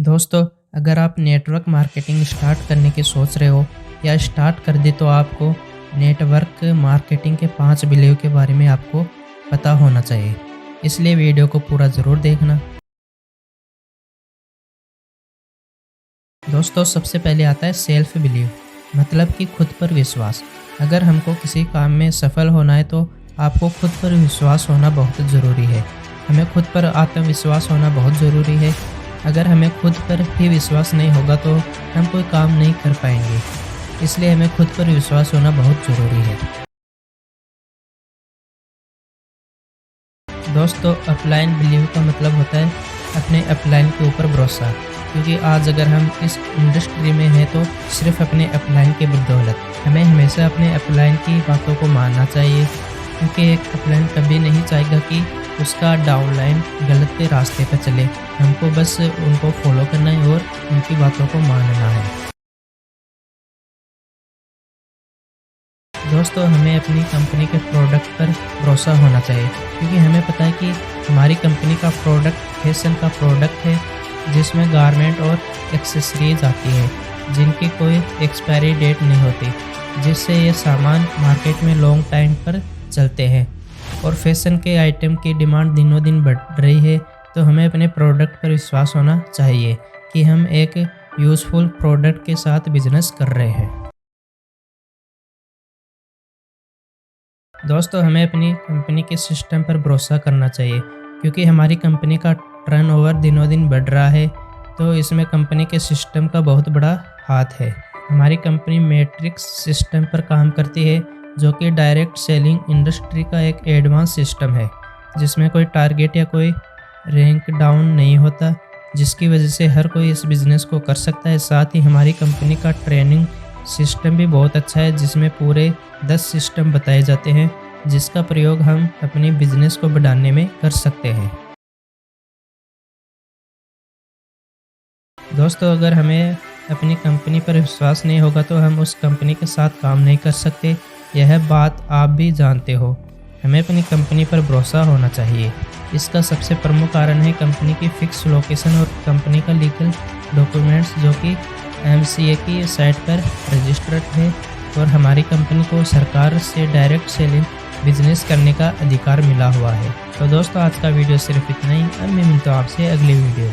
दोस्तों, अगर आप नेटवर्क मार्केटिंग स्टार्ट करने की सोच रहे हो या स्टार्ट कर दी तो आपको नेटवर्क मार्केटिंग के 5 बिलीव के बारे में आपको पता होना चाहिए। इसलिए वीडियो को पूरा ज़रूर देखना। दोस्तों, सबसे पहले आता है सेल्फ बिलीव, मतलब कि खुद पर विश्वास। अगर हमको किसी काम में सफल होना है तो आपको खुद पर विश्वास होना बहुत ज़रूरी है। हमें खुद पर आत्मविश्वास होना बहुत ज़रूरी है। अगर हमें खुद पर ही विश्वास नहीं होगा तो हम कोई काम नहीं कर पाएंगे। इसलिए हमें खुद पर विश्वास होना बहुत ज़रूरी है। दोस्तों, अपलाइन बिलीव का मतलब होता है अपने अपलाइन के ऊपर भरोसा। क्योंकि आज अगर हम इस इंडस्ट्री में हैं तो सिर्फ अपने अपलाइन के बदौलत हमें हमेशा अपने अपलाइन की बातों को मानना चाहिए। क्योंकि एक अपलाइन कभी नहीं चाहेगा कि उसका डाउनलाइन गलत रास्ते पर चले। हमको बस उनको फॉलो करना है और उनकी बातों को मानना है। दोस्तों, हमें अपनी कंपनी के प्रोडक्ट पर भरोसा होना चाहिए। क्योंकि हमें पता है कि हमारी कंपनी का प्रोडक्ट फैशन का प्रोडक्ट है, जिसमें गारमेंट और एक्सेसरीज आती है जिनकी कोई एक्सपायरी डेट नहीं होती, जिससे ये सामान मार्केट में लॉन्ग टाइम पर चलते हैं। और फैशन के आइटम की डिमांड दिनों दिन बढ़ रही है, तो हमें अपने प्रोडक्ट पर विश्वास होना चाहिए कि हम एक यूज़फुल प्रोडक्ट के साथ बिजनेस कर रहे हैं। दोस्तों, हमें अपनी कंपनी के सिस्टम पर भरोसा करना चाहिए। क्योंकि हमारी कंपनी का टर्नओवर दिनों दिन बढ़ रहा है, तो इसमें कंपनी के सिस्टम का बहुत बड़ा हाथ है। हमारी कंपनी मैट्रिक्स सिस्टम पर काम करती है, जो कि डायरेक्ट सेलिंग इंडस्ट्री का एक एडवांस सिस्टम है, जिसमें कोई टारगेट या कोई रैंक डाउन नहीं होता, जिसकी वजह से हर कोई इस बिज़नेस को कर सकता है। साथ ही हमारी कंपनी का ट्रेनिंग सिस्टम भी बहुत अच्छा है, जिसमें पूरे 10 सिस्टम बताए जाते हैं, जिसका प्रयोग हम अपनी बिजनेस को बढ़ाने में कर सकते हैं। दोस्तों, अगर हमें अपनी कंपनी पर विश्वास नहीं होगा तो हम उस कंपनी के साथ काम नहीं कर सकते। यह बात आप भी जानते हो। हमें अपनी कंपनी पर भरोसा होना चाहिए। इसका सबसे प्रमुख कारण है कंपनी की फिक्स लोकेशन और कंपनी का लीगल डॉक्यूमेंट्स, जो कि MCA की साइट पर रजिस्टर्ड है। और हमारी कंपनी को सरकार से डायरेक्ट सेलिंग बिजनेस करने का अधिकार मिला हुआ है। तो दोस्तों, आज का वीडियो सिर्फ इतना ही। अब मैं मिलता हूँ आपसे अगले वीडियो।